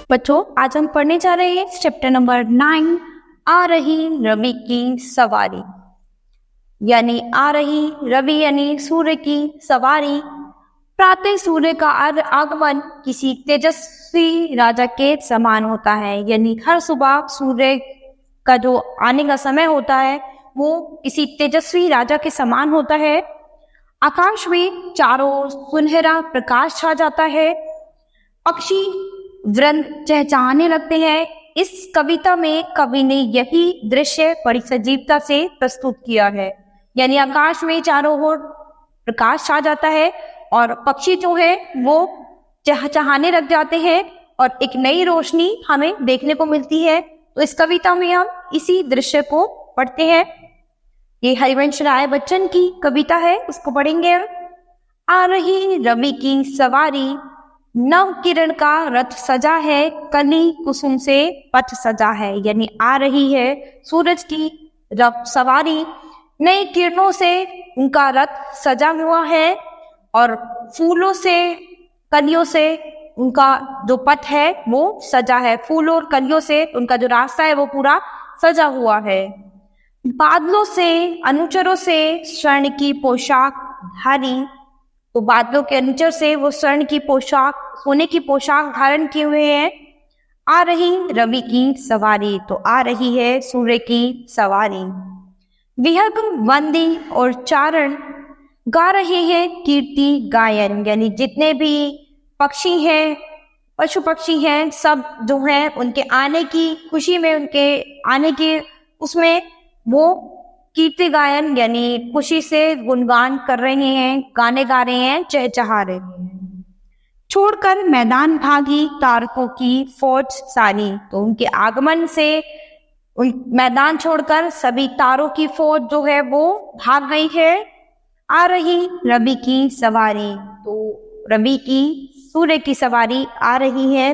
बच्चों, आज हम पढ़ने जा रहे हैं चैप्टर नंबर 9, आ रही रवि की सवारी। यानी आ रही रवि यानी सूर्य की सवारी। प्रातः सूर्य का आगमन किसी तेजस्वी राजा के समान होता है। यानी हर सुबह सूर्य का जो आने का समय होता है वो किसी तेजस्वी राजा के समान होता है। आकाश में चारों ओर सुनहरा प्रकाश छा जाता है। पक्षी वृंद चहचहाने लगते हैं। इस कविता में कवि ने यही दृश्य बड़ी सजीवता से प्रस्तुत किया है। यानी आकाश में चारों ओर प्रकाश छा जाता है और पक्षी जो है वो चहचहाने लग जाते हैं और एक नई रोशनी हमें देखने को मिलती है। तो इस कविता में हम इसी दृश्य को पढ़ते हैं। ये हरिवंश राय बच्चन की कविता है, उसको पढ़ेंगे। आ रही रवि की सवारी, नव किरण का रथ सजा है, कली कुसुम से पथ सजा है। यानी आ रही है सूरज की रथ सवारी, नई किरणों से उनका रथ सजा हुआ है और फूलों से कलियों से उनका जो पथ है वो सजा है। फूलों और कलियों से उनका जो रास्ता है वो पूरा सजा हुआ है। बादलों से अनुचरों से स्वर्ण की पोशाक धारी, तो बादलों के अनुचर से वो स्वर्ण की पोशाक, सोने की पोशाक धारण किए हुए हैं। आ रही रवि की सवारी, तो आ रही है सूर्य की सवारी। विहग वंदी और चारण, गा रहे हैं कीर्ति गायन। यानी जितने भी पक्षी हैं, पशु पक्षी हैं, सब जो हैं उनके आने की खुशी में, उनके आने की उसमें वो कीर्ति गायन यानी खुशी से गुणगान कर रहे हैं, गाने गा रहे हैं, चहचहा रहे हैं। छोड़कर मैदान भागी तारकों की फौज सारी, तो उनके आगमन से मैदान छोड़कर सभी तारों की फौज जो है वो भाग गई है। आ रही रवि की सवारी, तो रवि की सूर्य की सवारी आ रही है।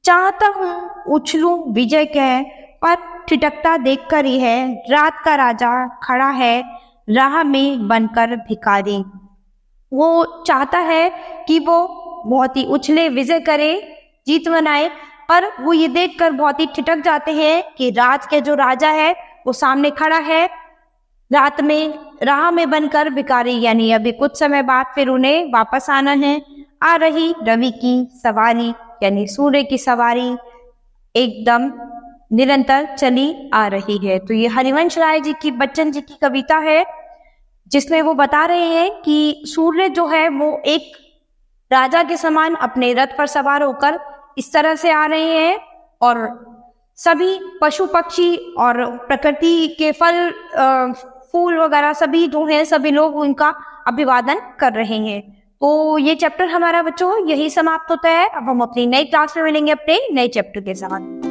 चाहता हूँ उछलूं विजय कह, पर ठिठकता देखकर ही है, रात का राजा खड़ा है राह में बनकर भिखारी। वो चाहता है कि वो बहुत ही उछले, विजय करे, जीत मनाए, पर वो ये देखकर बहुत ही ठिठक जाते हैं कि रात के जो राजा है वो सामने खड़ा है, रात में राह में बनकर भिखारी। यानी अभी कुछ समय बाद फिर उन्हें वापस आना है। आ रही रवि की सवारी यानी सूर्य की सवारी एकदम निरंतर चली आ रही है। तो ये हरिवंश राय जी की, बच्चन जी की कविता है, जिसमें वो बता रहे हैं कि सूर्य जो है वो एक राजा के समान अपने रथ पर सवार होकर इस तरह से आ रहे हैं और सभी पशु पक्षी और प्रकृति के फल फूल वगैरह सभी जो हैं, सभी लोग उनका अभिवादन कर रहे हैं। तो ये चैप्टर हमारा बच्चों यही समाप्त होता है। अब हम अपनी नई क्लास में मिलेंगे अपने नए चैप्टर के साथ।